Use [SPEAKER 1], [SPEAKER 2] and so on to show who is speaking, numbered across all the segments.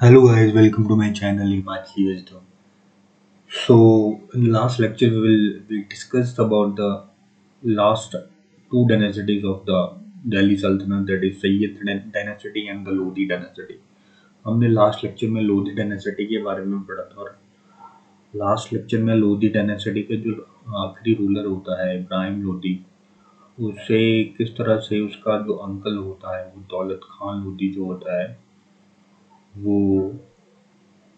[SPEAKER 1] Hello guys, welcome to my channel Himachi Wisdom. So in the last lecture we discussed about the last two dynasties of the Delhi Sultanate, that is Sayyid dynasty and the Lodi dynasty. हमने last lecture में Lodhi dynasty के बारे में पढ़ा था और last lecture में Lodhi dynasty के जो आखिरी रूलर होता है इब्राहिम लोधी, उसे किस तरह से उसका जो अंकल होता है वो दौलत खान लोधी जो होता है वो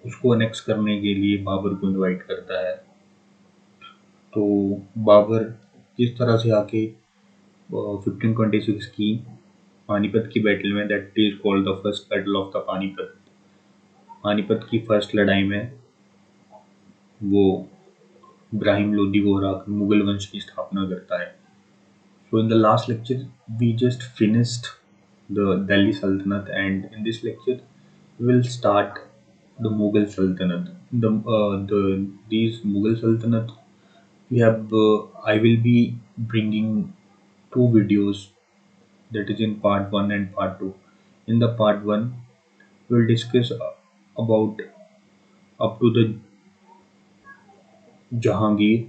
[SPEAKER 1] उसको अनेक्स करने के लिए बाबर को इनवाइट करता है। तो बाबर किस तरह से आके 1526 की पानीपत की बैटल में, that is called the first battle of the Panipat, Panipat की फर्स्ट लड़ाई में वो इब्राहिम लोदी को हराकर मुगल वंश की स्थापना करता है। So in the last lecture we just finished the Delhi Sultanate, and in this lecture we will start the Mughal Sultanate. These Mughal Sultanate, we have I will be bringing two videos, that is in part 1 and part 2. In the part 1 we will discuss about up to the Jahangir,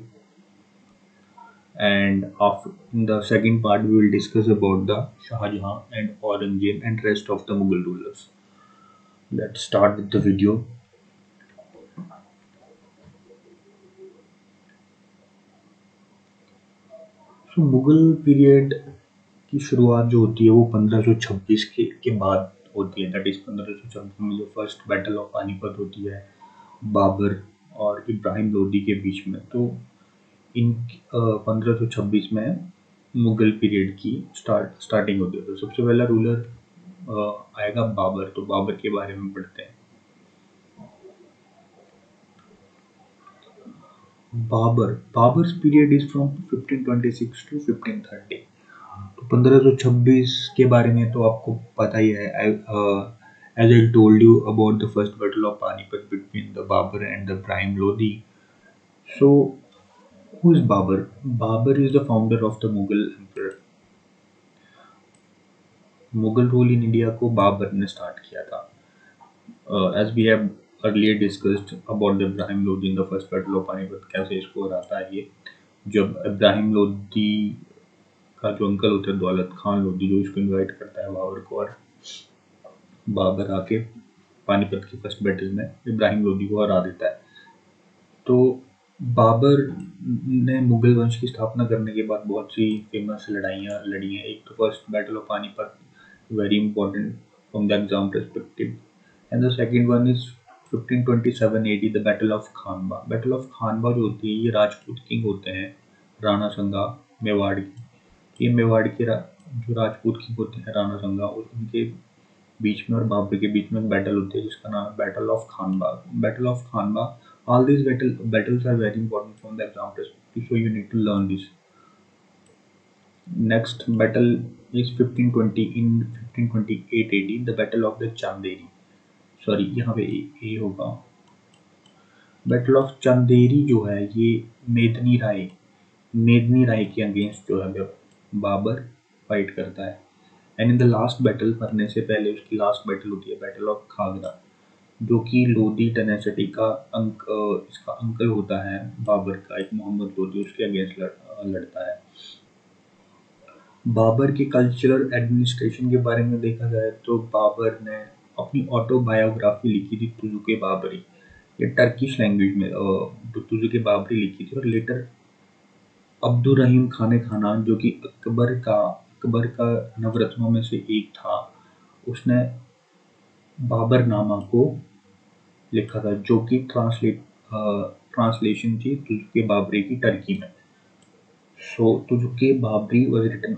[SPEAKER 1] and after in the second part we will discuss about the Shah Jahan and Aurangzeb and rest of the Mughal rulers. Let's start with the video. So Mughal period की शुरुआत जो होती है वो 1526 के बाद होती है। दैट इज 1526 में जो फर्स्ट बैटल ऑफ पानीपत होती है बाबर और इब्राहिम लोदी के बीच में। तो इन 1526 में मुगल पीरियड की स्टार्टिंग होती है। तो सबसे पहला रूलर आएगा बाबर। तो बाबर के बारे में पढ़ते हैं। Babur's period is from 1526 to 1530। तो 1526 के बारे में तो आपको पता ही है। As I told you about the first battle of Panipat between the Babur and the Ibrahim Lodi. So who is Babur? Babur is the founder of the Mughal emperor. Mughal rule in India को बाबर ने स्टार्ट किया था। As we have earlier discussed about the Ibrahim Lodi in the first battle of Panipat, कैसे इसको हराता है ये। जब इब्राहिम लोदी का जो अंकल होता है दौलत खान लोदी, जो इसको इनवाइट करता है बाबर को, और बाबर आके पानीपत की फर्स्ट बैटल में इब्राहिम लोदी को हरा देता है। तो बाबर ने मुगल वंश की स्थापना करने के बाद बहुत सी फेमस लड़ाइयाँ लड़ी हैं। एक तो first battle of Panipat, very important from the exam perspective, and the second one is 1527 AD the battle of Khanwa. Battle of Khanwa जो होती है ये राजपूत किंग होते हैं राणा संगा मेवाड़ की। ये मेवाड़ के जो राजपूत किंग होते हैं राणा संगा, उनके बीच में और बाबर के बीच में एक बैटल होती है जिसका नाम है battle of Khanwa. Battle of Khanwa, all these battles are very important from the exam perspective, so you need to learn this. Next battle is 1520 in 1528 AD, the battle of the Chanderi. Sorry यहाँ पे ए होगा। Battle of Chanderi जो है ये मेदनी राय के against जो है Babar fight करता है। And in the last battle, मरने से पहले उसकी लास्ट बैटल होती है बैटल ऑफ खागरा, जो कि लोदी डायनेसिटी का इसका अंकल होता है बाबर का, एक मोहम्मद लोदी, उसके अगेंस्ट लड़ता है। बाबर के कल्चरल एडमिनिस्ट्रेशन के बारे में देखा जाए तो बाबर ने अपनी ऑटोबायोग्राफी लिखी थी तुजुके बाबरी। ये टर्किश लैंग्वेज में तुजुके बाबरी लिखी थी, और लेटर अब्दुल रहीम खान, जो कि अकबर का नवरत्नों में से एक था, उसने बाबरनामा को लिखा था, जो कि ट्रांसलेशन थी तुजुके बाबरी की टर्की में। So Tuzuke Baburi was written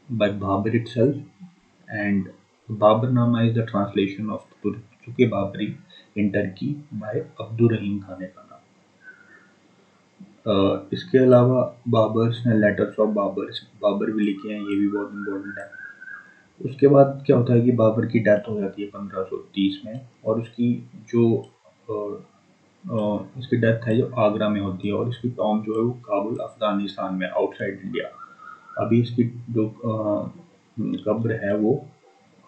[SPEAKER 1] by Babur itself, and Babarnama is the translation of Tuzuke Baburi in Turkey by Abdul Rahim Khan. इसके अलावा बाबर्स ने लेटर्स ऑफ बाबर भी लिखे हैं, ये भी बहुत इम्पोर्टेंट है। उसके बाद क्या होता है कि बाबर की डेथ हो जाती है 1530 में, और उसकी जो इसकी डेथ है जो आगरा में होती है, और इसकी टॉम जो है वो काबुल अफगानिस्तान में, आउटसाइड इंडिया। अभी इसकी जो कब्र है वो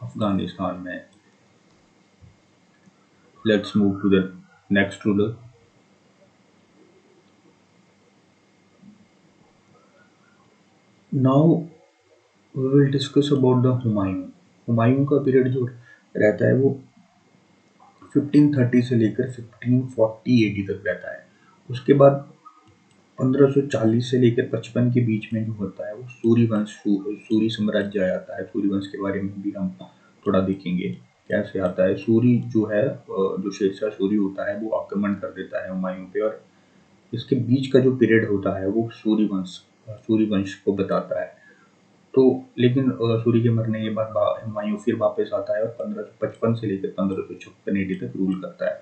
[SPEAKER 1] अफगानिस्तान में। Let's move to the next ruler. Now we will discuss about the Humayun. Humayun का पीरियड जो रहता है वो 1530 से लेकर 1540 एडी तक रहता है। उसके बाद 1540 से लेकर 55 के बीच में जो होता है वो सूरी वंश, सूरी साम्राज्य आ जाता है। सूरी वंश के बारे में भी हम थोड़ा देखेंगे कैसे आता है। सूरी जो है, जो शेरशाह सूरी होता है वो आक्रमण कर देता है हुमायूं पे, और इसके बीच का जो पीरियड होता है वो सूरी वंश को बताता है। तो लेकिन सूरी के मरने के बाद हुमायूं फिर वापस आता है और 1555 से लेकर 1556 एडी तक रूल करता है।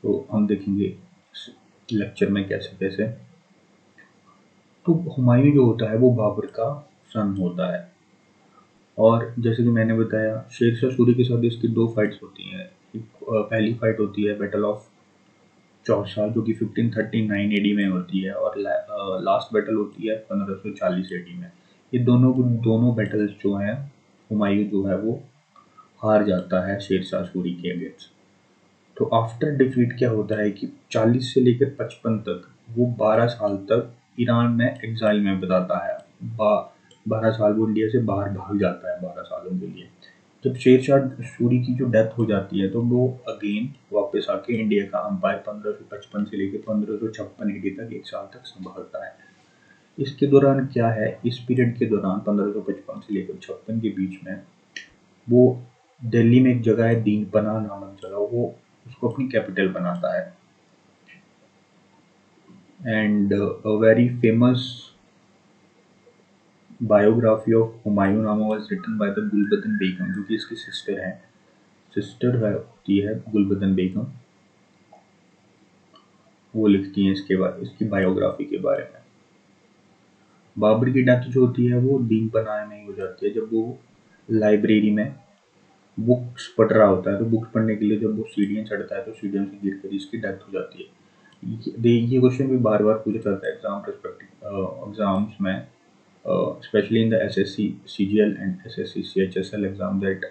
[SPEAKER 1] तो हम देखेंगे इस लेक्चर में कैसे कैसे। तो हुमायूं जो होता है वो बाबर का सन होता है, और जैसे कि मैंने बताया शेरशाह सूरी के साथ इसकी दो फाइट्स होती हैं। पहली फाइट होती है बैटल ऑफ चौसा, जो कि 1539 एडी में होती है, और लास्ट बैटल होती है 1540 एडी में। ये दोनों बैटल्स जो हैं, हुमायूं जो है वो हार जाता है शेरशाह सूरी के अगेंस्ट। तो आफ्टर डिफीट क्या होता है कि 40 से लेकर 55 तक वो 12 साल तक ईरान में एग्जाइल में बिताता है। 12 साल वो इंडिया से बाहर भाग जाता है 12 सालों के लिए। जब शेरशाह सूरी की जो डेथ हो जाती है तो वो अगेन वापस आके इंडिया का अंपायर 1555 से लेकर 1556 एडी तक 1 साल तक संभालता है। इसके दौरान क्या है, इस पीरियड के दौरान 1555 से लेकर 56 के बीच में वो दिल्ली में एक जगह है दीनपना नामक जगह, वो उसको अपनी कैपिटल बनाता है। And a very famous biography of Humayun nama was written by the Gulbadan Begum, जो कि इसकी सिस्टर है होती है गुलबदन बेगम। वो लिखती हैं इसकी बायोग्राफी के बारे में। बाबर की डेथ जो होती है वो दीनपना में ही हो जाती है, जब वो लाइब्रेरी में बुक्स पढ़ रहा होता है। तो बुक्स पढ़ने के लिए जब वो सीढ़ियाँ चढ़ता है तो सीढ़ियों से गिर कर इसकी डेथ हो जाती है। ये क्वेश्चन भी बार बार पूछा जाता है एग्जाम्स में, especially in the SSC CGL and SSC CHSL exam, that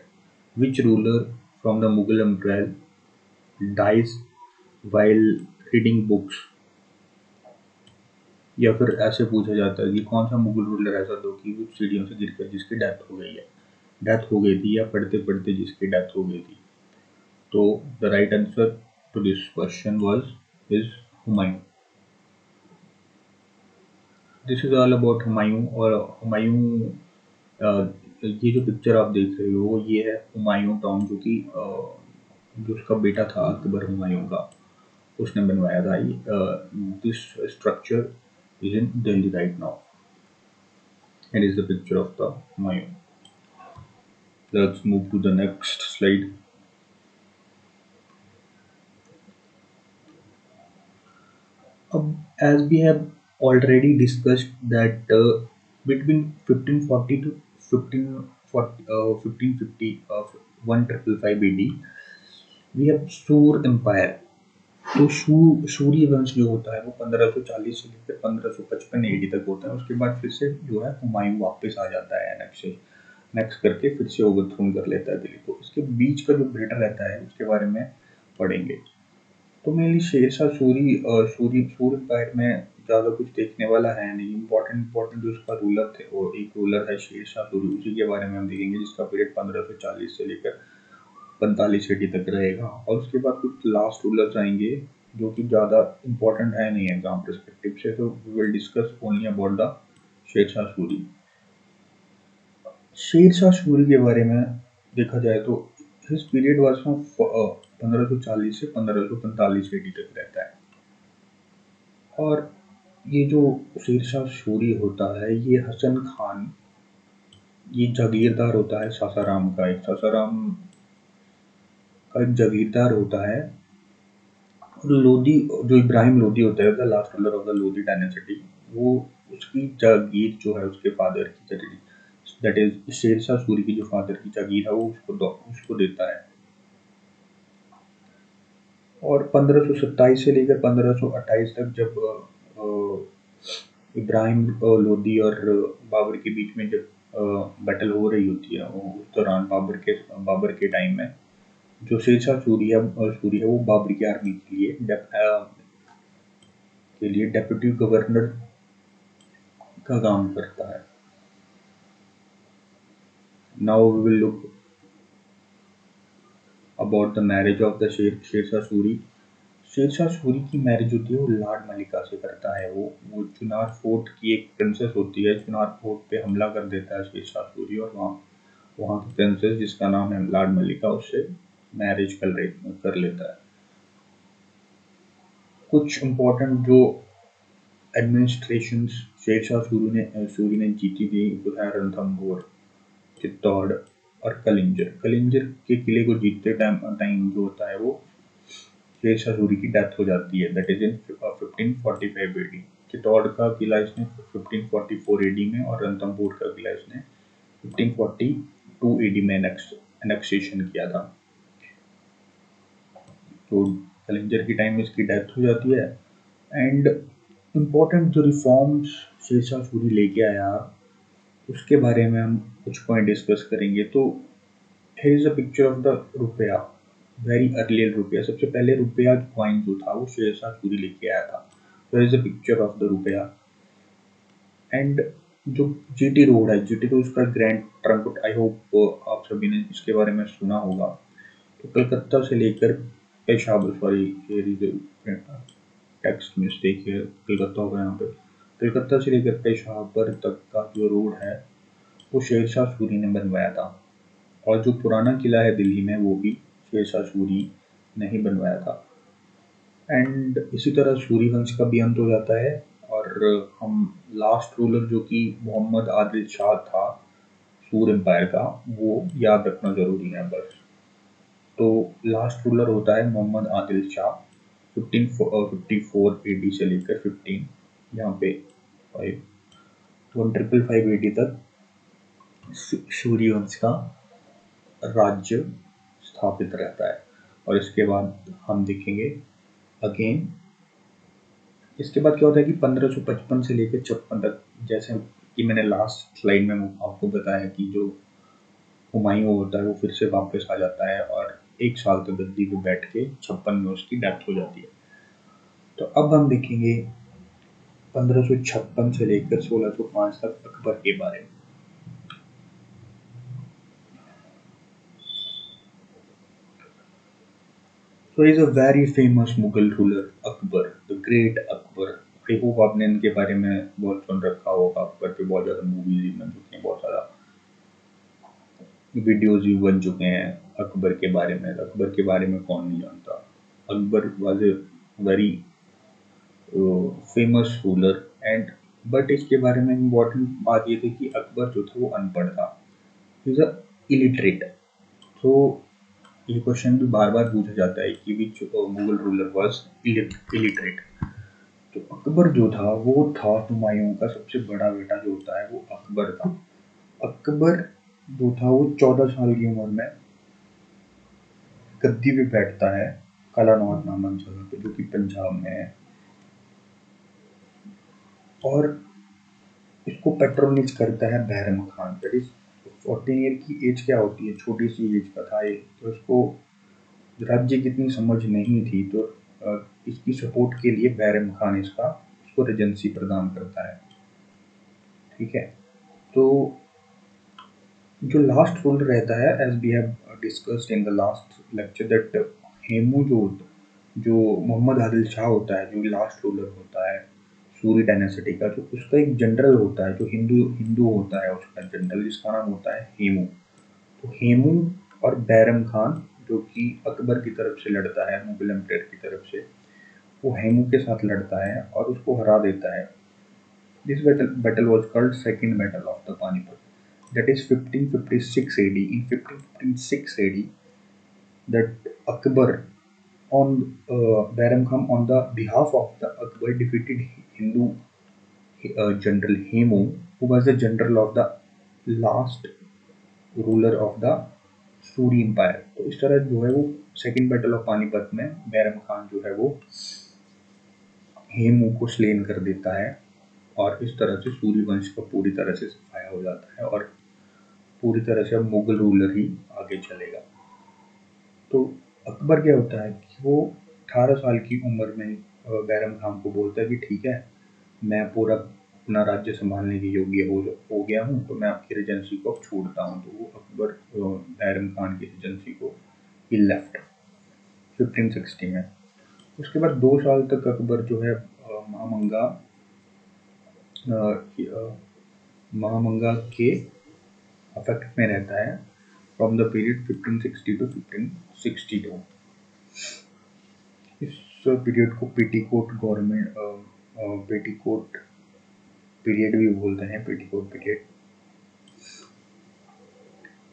[SPEAKER 1] which ruler from the Mughal empire dies while reading books। या फिर ऐसे पूछा जाता है कि कौन सा मुगल रूलर ऐसा दो कि वो सीढ़ियों से गिरकर जिसकी डेथ हो गई थी या पढ़ते पढ़ते जिसकी डेथ हो गई थी। तो the right answer to this question was is Humayun. This is all about Humayun. और हुमायूं, ये जो पिक्चर आप देख रहे हो ये है हुमायूं टॉम, जो कि जो उसका बेटा था अकबर हुमायूं का, उसने बनवाया था। This structure is in Delhi right now. It is the picture of the Humayun. Let's move to the next slide. As we have already discussed that between 1540 to 1550 of 1555 AD, we have Sur Empire. तो सूर्य वंश जो होता है वो 1540 से लेकर 1555 AD तक होता है। उसके बाद फिर से जो है हुमायूं वापस आ जाता है नेक्स्ट करके फिर से ओवरथ्रोन कर लेता है दिल्ली को। इसके बीच का जो पीरियड रहता है उसके बारे में पढ़ेंगे। तो मेनली शेरशाह सूरी एम्पायर में ज़्यादा कुछ देखने वाला है नहीं। इम्पोर्टेंट जो उसका रूलर थे, और एक रूलर है शेरशाह सूरी, उसी के बारे में हम देखेंगे, जिसका पीरियड 1540 से लेकर 45 एडी तक रहेगा। और उसके बाद कुछ लास्ट रूलर्स आएंगे जो कि ज़्यादा इम्पोर्टेंट है नहीं एग्जाम परस्पेक्टिव से। तो we will discuss only about the Sher Shah Suri. Sher Shah Suri के बारे में देखा जाए तो हिज पीरियड वाज फ्रॉम 1540 से 1545 एडी तक रहता है। और ये जो शेरशाह सूरी होता है ये हसन खान, ये जागीरदार होता है सासाराम का। एक जागीरदार होता है। लोधी, जो इब्राहिम लोधी होता है the last ruler of the Lodhi dynasty, वो उसकी जागीर जो है उसके फादर की, दैट इज शेरशाह सूरी की जो फादर की जागीर है वो उसको देता है। और 1527 से लेकर 1528 तक जब इब्राहिम लोधी और बाबर के बीच में जब बैटल हो रही होती है, उस दौरान बाबर के टाइम में जो शेरशाह सूरी है वो बाबर की आर्मी के लिए डेप्यूटी गवर्नर का काम करता है। Now we will look about the marriage of the Sher Shah Suri. Sher Shah Suri की मैरिज होती है वो लॉर्ड मलिका से करता है। वो चुनार फोर्ट की एक प्रिंसेस होती है। चुनार फोर्ट पे हमला कर देता है शेरशाह सूरी, और वहाँ वहाँ की प्रिंसेस जिसका नाम है लॉर्ड मलिका उससे मैरिज कर लेता है। कुछ इम्पोर्टेंट जो एडमिनिस्ट्रेशन शेरशाह सूरी ने जीती थी वो है रणथंभौर, चित्तौड़ और कलिंजर। कलिंजर के किले को जीतते टाइम जो होता है वो शेरशाह सूरी की डेथ हो जाती है, that is in 1545 AD. Chittor का किला इसने 1544 एडी में, और रणथंभौर का किला इसने 1542 एडी में एनेक्सेशन किया था। तो कलिंजर की टाइम में इसकी डेथ हो जाती है। एंड इम्पोर्टेंट जो रिफॉर्म्स शेरशाह सूरी लेके आया उसके बारे में हम कुछ पॉइंट डिस्कस करेंगे। तो here is a picture of the रुपया, वेरी अर्लियर रुपया। सबसे पहले रुपया कॉइन जो था वो शेरशाह सूरी लेके आया था। तो is a picture of the रुपया। एंड जो जीटी रोड है, जीटी रोड का ग्रैंड ट्रंक, आई होप आप सभी ने इसके बारे में सुना होगा। तो कलकत्ता से लेकर Peshawar, sorry here is text mistake है, कलकत्ता होगा यहाँ पे। कलकत्ता से लेकर पेशावर तक का जो रोड है वो शेरशाह सूरी ने बनवाया था। और जो पुराना किला है दिल्ली में वो भी शेरशाह सूरी ने ही बनवाया था। एंड इसी तरह सूरी वंश का भी अंत हो जाता है, और हम लास्ट रूलर जो कि मोहम्मद आदिल शाह था सूर एम्पायर का, वो याद रखना जरूरी है बस। तो लास्ट रूलर होता है मोहम्मद आदिल शाह 1554 एडी से लेकर 15 यहाँ पे 1555 एडी तक सूर्य वंश का राज्य स्थापित रहता है। और इसके बाद हम देखेंगे अगेन, इसके बाद क्या होता है कि 1555 से लेकर 56 तक, जैसे कि मैंने लास्ट स्लाइड में आपको बताया कि जो हुमायूं होता है वो फिर से वापस आ जाता है और एक साल तक गद्दी पे बैठ के 56 में उसकी डेथ हो जाती है। तो अब हम देखेंगे 1556 से लेकर 1605 तक अकबर के बारे में। So he is a very famous Mughal ruler, Akbar, the great Akbar. I hope आपने इनके बारे में बहुत सुन रखा होगा। अकबर पे बहुत ज़्यादा मूवीज भी बन चुकी हैं, बहुत ज़्यादा वीडियोज भी बन चुके हैं अकबर के बारे में। अकबर के बारे में कौन नहीं जानता। Akbar was a very famous ruler. And but इसके बारे में इम्पोर्टेंट बात ये थी कि अकबर जो था वो अनपढ़ था, इज अ इलिटरेट। तो ये क्वेश्चन भी बार बार पूछा जाता है कि विच मुगल रूलर वाज इलिटरेट। तो अकबर जो था वो था हुमायूं का सबसे बड़ा बेटा जो होता है वो अकबर था। अकबर जो था वो 14 साल की उम्र में गद्दी पे बैठता है कलानौर नामक जगह पे, जो कि पंजाब में है। और इसको पेट्रोनिज करता है Bairam Khan. That is 14 year की एज क्या होती है, छोटी सी एज का था ये। तो उसको राज्य की इतनी समझ नहीं थी, तो इसकी सपोर्ट के लिए बैरम खान उसको रेजेंसी प्रदान करता है। ठीक है। तो जो लास्ट रूलर रहता है, as we have discussed in the last lecture, that Hemu जो मोहम्मद आदिल शाह होता है, जो लास्ट रूलर होता है सूरी डायनेस्टी का, जो उसका एक जनरल होता है जो हिंदू हिंदू होता है, उसका जनरल जिसका नाम होता है हेमू। तो हेमू और बैरम खान जो कि अकबर की तरफ से लड़ता है, मुगल एम्पायर की तरफ से, वो हेमू के साथ लड़ता है और उसको हरा देता है। This battle was called second battle of the Panipat, that is 1556 AD. In 1556 AD, that Akbar on Bairam Khan on the behalf of the Akbar defeated Hindu general Hemu, who was the general of the last ruler of the Suri empire. तो इस तरह जो है वो second battle of Panipat में बैरम खान जो है वो हेमू को स्लेन कर देता है, और इस तरह से सूरी वंश का पूरी तरह से सफाया हो जाता है और पूरी तरह से अब मुगल रूलर ही आगे चलेगा। तो अकबर क्या होता है कि वो 18 साल की उम्र में बैरम खान को बोलता है कि ठीक है, मैं पूरा अपना राज्य संभालने के योग्य हो गया हूँ, तो मैं आपकी रेजेंसी को अब छोड़ता हूँ। तो वो अकबर बैरम खान की रेजेंसी को ही लेफ्ट 1560 में। उसके बाद 2 साल तक अकबर जो है महामंगा के अफेक्ट में रहता है फ्रॉम द पीरियड 1560 टू 1562। इस पीरियड को पेटीकोट गवर्नमेंट पेटीकोट पीरियड भी बोलते हैं, पेटीकोट पीरियड।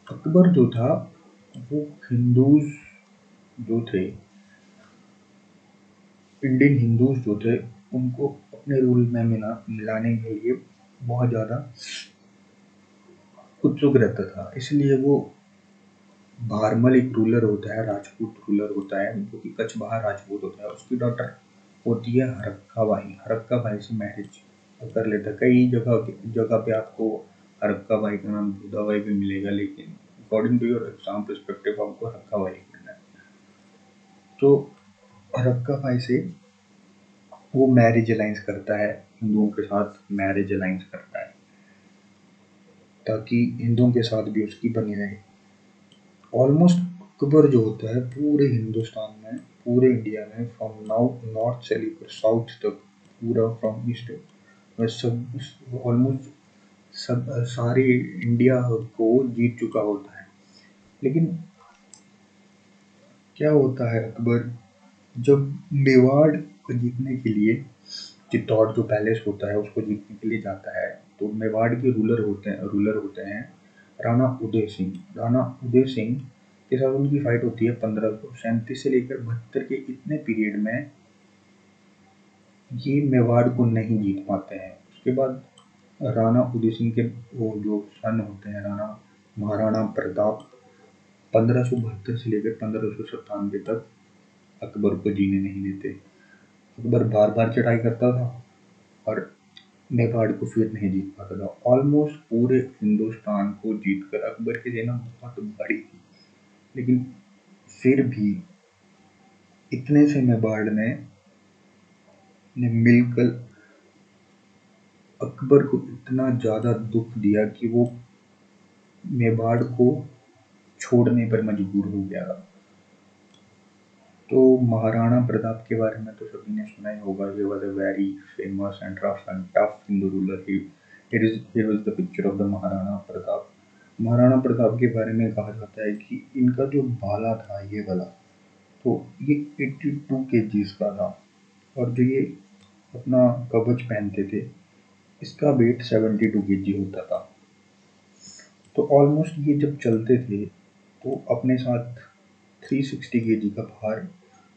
[SPEAKER 1] अकबर जो था वो हिंदूज जो थे, इंडियन हिंदूज जो थे, उनको अपने रूल में मिलाने के लिए बहुत ज़्यादा उत्सुक रहता था। इसलिए वो भारमल एक रूलर होता है, राजपूत रूलर होता है, जो कि कचवाहा राजपूत होता है, उसकी डॉटर होती है हरक्का बाई। हरक्का बाई से मैरिज कर लेता है। कई जगह पे आपको हरक्का बाई का नाम जोधा बाई भी मिलेगा, लेकिन according to your exam perspective आपको हरक्का बाई करना है। तो हरक्का बाई से वो मैरिज अलाइंस करता है, हिंदुओं के साथ मैरिज अलाइंस करता है, ताकि हिंदुओं के साथ भी उसकी बनी रहे। ऑलमोस्ट अकबर जो होता है पूरे हिंदुस्तान में, पूरे इंडिया में, फ्रॉम नॉर्थ से लेकर साउथ तक, पूरा फ्रॉम ईस्ट वेस्ट, सब ऑलमोस्ट सब सारे इंडिया को जीत चुका होता है। लेकिन क्या होता है, अकबर जब मेवाड़ को जीतने के लिए, चित्तौड़ जो पैलेस होता है उसको जीतने के लिए जाता है, तो मेवाड़ के रूलर होते हैं राणा उदय सिंह। राणा उदय सिंह के साथ उनकी फाइट होती है 1537 से लेकर 72 के इतने पीरियड में ये मेवाड़ को नहीं जीत पाते हैं। उसके बाद राणा उदय सिंह के वो जो सन होते हैं राणा महाराणा प्रताप, 1572 से लेकर 1597 तक अकबर को जीने नहीं देते। अकबर बार बार चढ़ाई करता था और मेवाड़ को फिर नहीं जीत पाता था। ऑलमोस्ट पूरे हिंदुस्तान को जीतकर अकबर की सेना बहुत बड़ी थी, लेकिन फिर भी इतने से मेवाड़ ने मिलकर अकबर को इतना ज़्यादा दुख दिया कि वो मेवाड़ को छोड़ने पर मजबूर हो गया। तो महाराणा प्रताप के बारे में तो सभी ने सुना ही होगा। He was a very famous and rough and tough Hindu ruler. Here was the picture of the Maharana Pratap. Maharana Pratap के बारे में कहा जाता है कि इनका जो भाला था, ये वाला, तो ये 82 kgs का था, और जो ये अपना कवच पहनते थे, इसका वेट 72 kg होता था। तो ऑलमोस्ट ये जब चलते थे तो अपने साथ 360 kg का भार,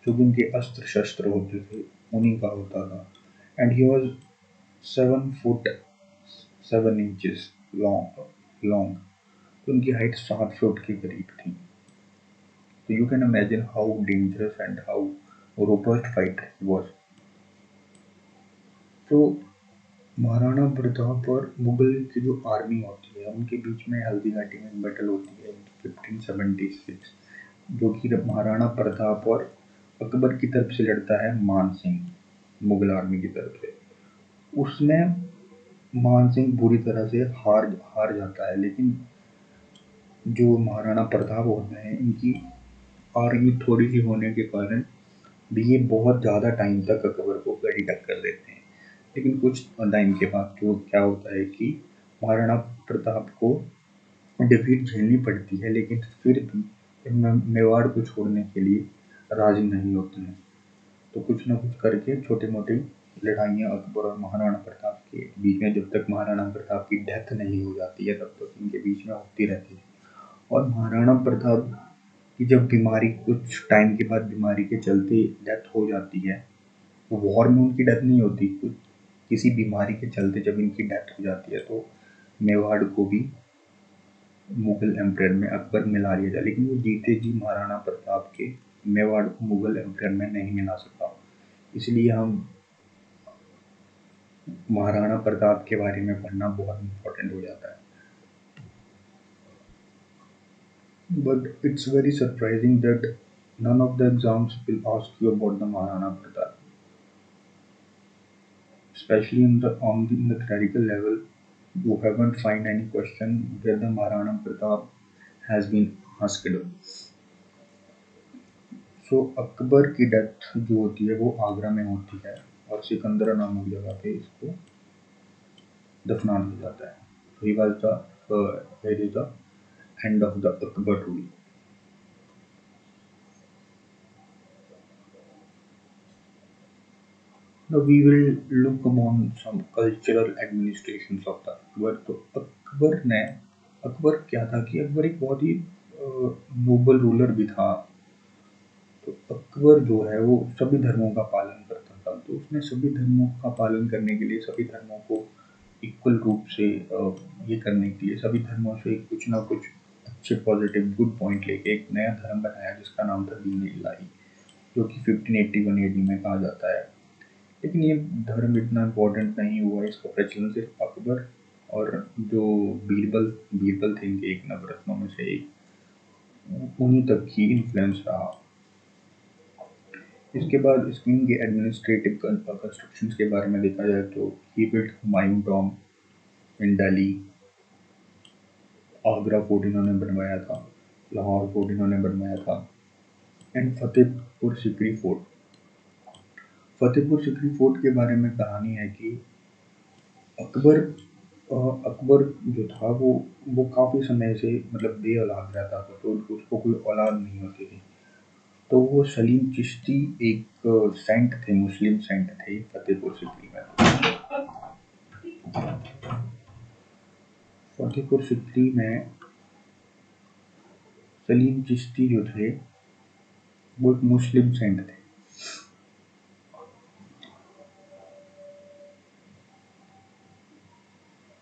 [SPEAKER 1] जो भी उनके अस्त्र शस्त्र होते थे, उन्हीं का होता था। And he was 7 foot 7 inches long. तो उनकी हाइट 7 फुट के करीब थी। तो you can imagine how dangerous and how robust fighter he was. तो महाराणा प्रताप और मुगल की जो आर्मी होती है, उनके बीच में हल्दी घाटी में बैटल होती है 1576, जो कि महाराणा प्रताप और अकबर की तरफ से लड़ता है मान सिंह, मुगल आर्मी की तरफ से। उसमें मान सिंह बुरी तरह से हार हार जाता है, लेकिन जो महाराणा प्रताप होते हैं, इनकी आर्मी थोड़ी सी होने के कारण भी ये बहुत ज़्यादा टाइम तक अकबर को कड़ी टक्कर देते हैं। लेकिन कुछ टाइम के बाद जो क्या होता है कि महाराणा प्रताप को डिफीट झेलनी पड़ती है, लेकिन फिर भी मेवाड़ को छोड़ने के लिए राजी नहीं होते हैं। तो कुछ ना कुछ करके छोटी मोटी लड़ाइयाँ अकबर और महाराणा प्रताप के बीच में, जब तक महाराणा प्रताप की डेथ नहीं हो जाती है, तब तक इनके बीच में होती रहती है। और महाराणा प्रताप की जब बीमारी, कुछ टाइम के बाद बीमारी के चलते डेथ हो जाती है, वॉर में उनकी डेथ नहीं होती, कुछ किसी बीमारी के चलते जब इनकी डेथ हो जाती है, तो मेवाड़ को भी मुगल एम्पायर में अकबर मिला लिया जाए, लेकिन वो जीते जी महाराणा प्रताप के मेवाड़ को मुगल एम्पायर में नहीं मिला सका। इसलिए हम महाराणा प्रताप के बारे में पढ़ना बहुत इम्पोर्टेंट हो जाता है। But it's very surprising that None of the exams will ask you about the Maharana Pratap, especially in the clerical level. You haven't find any question where the Maharana Pratap has been asked. सो अकबर की death जो होती है वो आगरा में होती है और सिकंदरा नामक जगह पे इसको दफना दिया जाता है. So he was the here is the end of the Akbar rule. Now we will look upon some cultural administrations of the Akbar. तो अकबर क्या था कि अकबर एक बहुत ही नोबल रूलर भी था. तो अकबर जो है वो सभी धर्मों का पालन करता था. तो उसने सभी धर्मों का पालन करने के लिए सभी धर्मों को इक्वल रूप से ये करने के लिए सभी धर्मों से कुछ ना कुछ अच्छे पॉजिटिव गुड पॉइंट लेके एक नया धर्म बनाया जिसका नाम था दीन इलाही, जो कि 1581 एडी में कहा जाता है. लेकिन ये धर्म इतना इम्पोर्टेंट नहीं हुआ. इसका प्रचलन सिर्फ अकबर और जो बीरबल बीरबल थे इनके एक नवरत्नों में से एक, उन्हीं तक ही इन्फ्लुएंस रहा. इसके बाद इसकी इनके एडमिनिस्ट्रेटिव कंस्ट्रक्शंस के बारे में देखा जाए तो ही बिल्ट हुमायूं टॉम इन दिल्ली. आगरा फोर्ट इन्होंने बनवाया था, लाहौर फोर्ट इन्होंने बनवाया था, and Fatehpur Sikri fort. Fatehpur Sikri fort के बारे में कहानी है कि अकबर अकबर जो था वो काफ़ी समय से मतलब बे औलाद रहता था. तो उसको कोई औलाद नहीं होती थी. तो वो सलीम चिश्ती एक सेंट थे, मुस्लिम सेंट थे फतेहपुर सिकरी में. फतेहपुर सिकरी में सलीम चिश्ती जो थे वो एक मुस्लिम सेंट थे.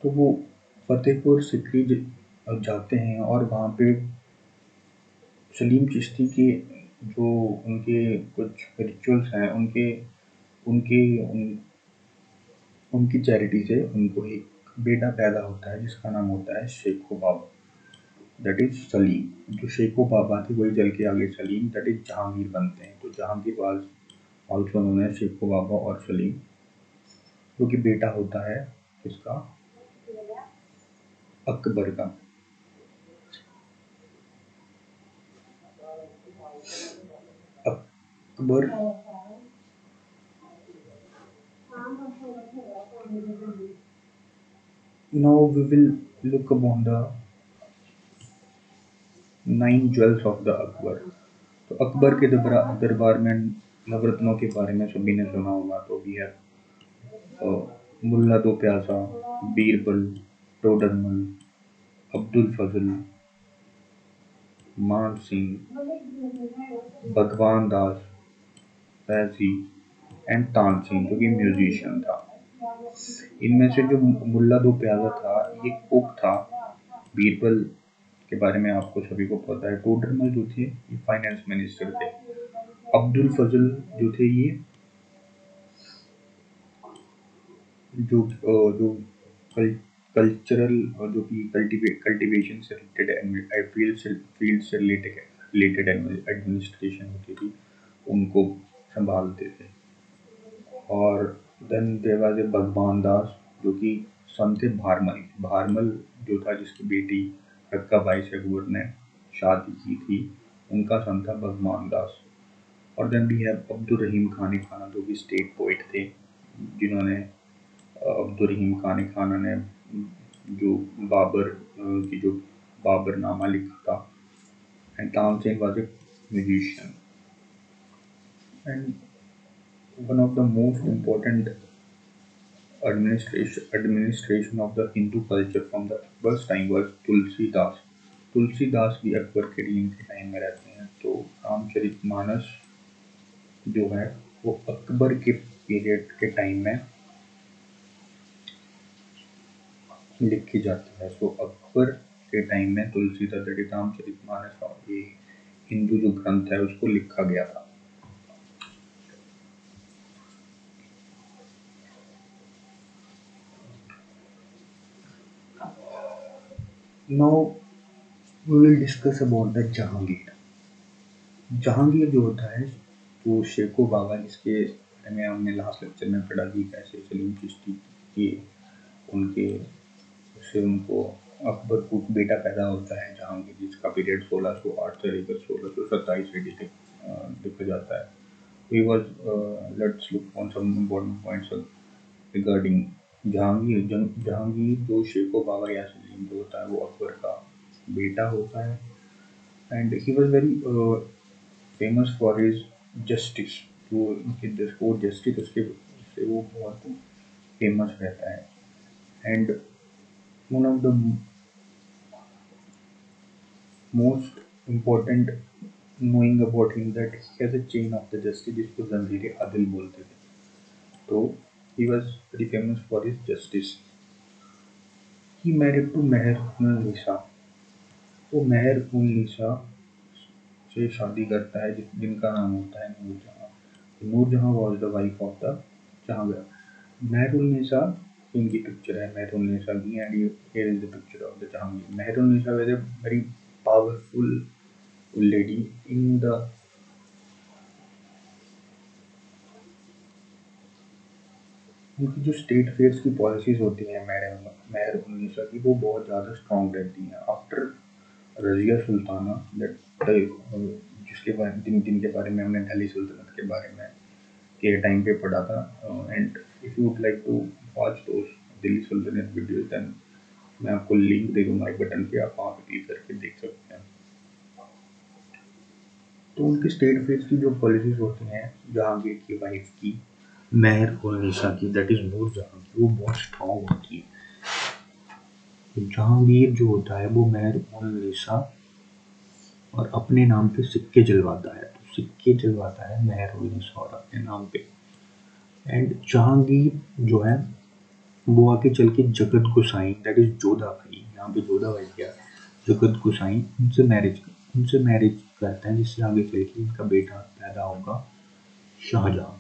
[SPEAKER 1] तो वो फतेहपुर सिकरी जाते हैं और वहाँ पे सलीम चिश्ती के जो उनके कुछ रिचुअल्स हैं उनके उनके उन, उनकी चैरिटी से उनको एक बेटा पैदा होता है जिसका नाम होता है शेखो बाबा, दैट इज सलीम. जो शेखो बाबा थे वही जल के आगे सलीम दैट इज जहांगीर बनते हैं. तो जहांगीर वाज ऑल्सो नोन है शेखो बाबा और सलीम, जो कि बेटा होता है किसका, अकबर का. Akbar now we will look upon the 9 jewels of the Akbar. तो अकबर के दरबार में नवरत्नों के बारे में सभी ने सुना होगा. तो भी है मुल्ला दो प्यासा, बीरबल, टोडरमल, अब्दुल फजल, मान सिंह, भगवान दास, फैजी एंड तानसेन जो कि म्यूजिशियन था. इनमें से जो मुल्ला दो प्यासा था ये कुक था. बीरबल के बारे में आपको सभी को पता है. टोडरमल जो थे ये फाइनेंस मिनिस्टर थे. अब्दुल फजल जो थे ये जो कल्चरल और जो कि कल्टीवेशन से रिलेटेड फील्ड से रिलेटेड एडमिनिस्ट्रेशन होती थी उनको संभालते थे. और देन देयर वाज ए भगवान दास जो कि सन थे भारमल. भारमल जो था जिसकी बेटी रक्का बाई से अकबर ने शादी की थी, उनका सन था भगवान दास. और then we have Abdul Rahim Khan खाना जो कि स्टेट पोइट थे, जिन्होंने अब्दुल रहीम खान ने जो बाबर की जो बाबरनामा लिखा था. And Tansen was a musician. And one of the most important administration of the Hindu culture from the Akbar's time was Tulsidas. Tulsidas भी अकबर के reign के टाइम में रहते हैं. तो रामचरितमानस जो है वो अकबर के पीरियड के टाइम में लिखी जाती है. सो अकबर के टाइम में तुलसीदास रामचरितमानस और ये हिंदू जो ग्रंथ है उसको लिखा गया था. Now we will discuss about the Jahangir. Jahangir जो होता है, वो शेखो बाबा, जिसके बारे में हमने लास्ट लेक्चर में पढ़ा कि कैसे सलीम चिश्ती के उनके उससे उनको अकबर को बेटा पैदा होता है जहांगीर, जिसका पीरियड 1608 से लेकर 1627 AD तक देखा जाता है। He was, let's look on some important points regarding Jahangir. Jahangir जो शेखो बाबा या सलीम जो होता है, वो अकबर का बेटा होता है। And he was very famous for his justice. जो उनके कोर्ट जस्टिस, उसके उससे वो बहुत फेमस रहता है। And one of the most important knowing about him that he has a chain of the justice, जिसको जंजीर आदिल बोलते थे। तो he was very famous for his justice. He married to मेहर उन्नीसा। वो मेहर उन्नीसा से शादी करता है, जिनका नाम होता है Noorjahan. Noorjahan was the wife of the Jahangir. Mehr Unnisa इनकी पिक्चर है, मेहर उन्नीसा की, and here is the picture of the Jahangir. Mehr Unnisa was a very powerful lady in the उनकी जो स्टेट फेयर्स की पॉलिसीज होती हैं मेहर उन्नीसा की, वो बहुत ज़्यादा स्ट्रॉन्ग रहती हैं। आफ्टर रजिया सुल्ताना, दैट जिसके बारे जिनके बारे में हमने दिल्ली सल्तनत के बारे में के टाइम पे पढ़ा था। And if you would like to watch those Delhi sultanate videos, then मैं आपको लिंक दे दूंगा आई बटन पे, आप वहाँ पे क्लिक करके देख सकते हैं। तो उनकी स्टेट फेयर्स की जो पॉलिसीज होती हैं जहांगीर की वाइफ की, मेहर उन्नीसा की, दैट इज नूरजहां की, वो बहुत स्ट्रॉन्ग होती है। तो जहांगीर जो होता है, वो मेहर उन्नीसा और अपने नाम पे सिक्के जलवाता है। तो सिक्के जलवाता है मेहर उन्नीसा और अपने नाम पे। एंड जहांगीर जो है, वो आगे चल के जगत गोसाई, दैट इज जोधा भाई, यहाँ पे जोधा भाई क्या, जगत गोसाई, उनसे मैरिज करते हैं, जिससे आगे चल के इनका बेटा पैदा होगा शाहजहां।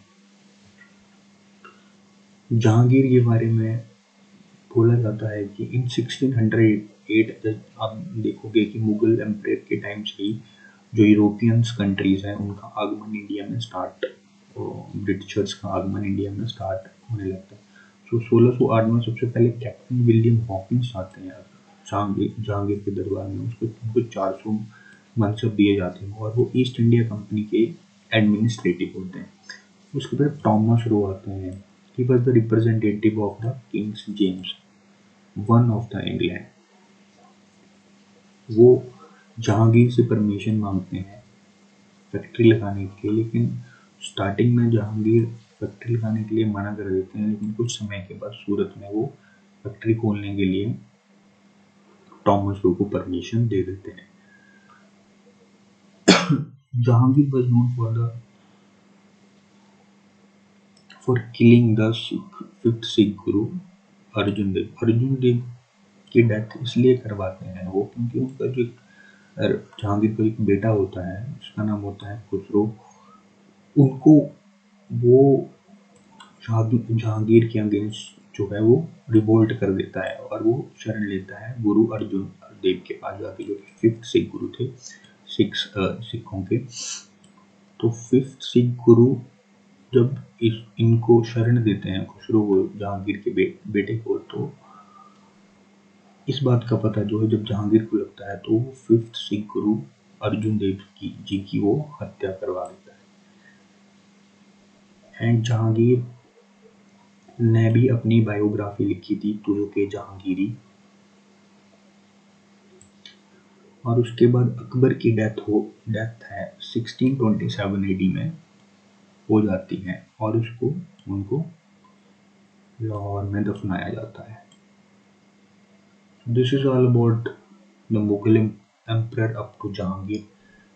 [SPEAKER 1] जहांगीर के बारे में बोला जाता है कि इन 1608 आप देखोगे कि मुगल एम्पायर के टाइम से ही जो यूरोपियंस कंट्रीज हैं, उनका आगमन इंडिया में स्टार्ट, ब्रिटिशर्स का आगमन इंडिया में स्टार्ट होने लगता है। तो 1608 में सबसे पहले कैप्टन विलियम हॉकिंस आते हैं जहांगीर के दरबार में। उनको 400 मनसब दिए जाते हैं और वो ईस्ट इंडिया कंपनी के एडमिनिस्ट्रेटिव होते हैं। उसके बाद थॉमस रो आते हैं। He was the representative of the Kings James one of the England. वो जहांगीर से परमिशन मांगते हैं फैक्ट्री लगाने के लिए, लेकिन स्टार्टिंग में जहांगीर फैक्ट्री लगाने के लिए मना कर देते हैं, लेकिन कुछ समय के बाद सूरत में वो फैक्ट्री खोलने के लिए थॉमस रो को परमिशन दे देते हैं। Jahangir was known for killing the fifth Sikh गुरु अर्जुन देव। अर्जुन देव की डेथ इसलिए करवाते हैं वो, क्योंकि उनका जो जहांगीर का एक बेटा होता है, उसका नाम होता है खुसरो। उनको वो जहांगीर के अगेंस्ट जो है वो रिवोल्ट कर देता है और वो शरण लेता है गुरु अर्जुन देव के पास जाके, जो कि फिफ्थ सिख गुरु थे सिखों के। तो फिफ्थ सिख गुरु जब इनको शरण देते हैं खुसरो को, जहांगीर के बेटे को, तो इस बात का पता जो है जब जहांगीर को लगता है, तो वो फिफ्थ सिख गुरु अर्जुन देव जी की वो हत्या करवा देता है। एंड जहांगीर ने भी अपनी बायोग्राफी लिखी थी, तुझो के जहांगीरी। और उसके बाद अकबर की डेथ है 1627 AD में हो जाती है, और उनको लाहौर में दफनाया जाता है। This is all about the Mughal emperor up to Jahangir.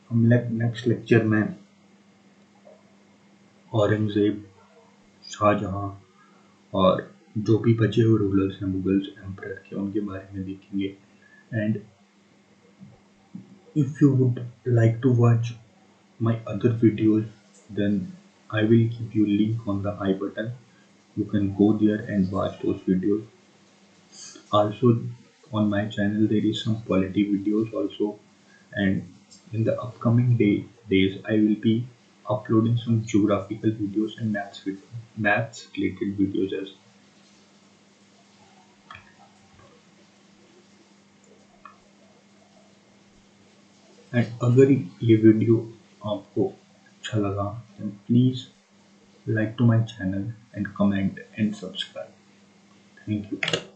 [SPEAKER 1] हम नेक्स्ट लेक्चर में औरंगजेब, शाहजहां और जो भी बचे हुए रूलर्स हैं मुगल्स एम्परर के, उनके बारे में देखेंगे। And if you would like to watch my other videos, then I will give you link on the I button. You can go there and watch those videos. Also on my channel there is some quality videos also, and In the upcoming days, I will be uploading some geographical videos and maths related videos as well. And अगर ये video आपको अच्छा लगा then please like to my channel and comment and subscribe. Thank you.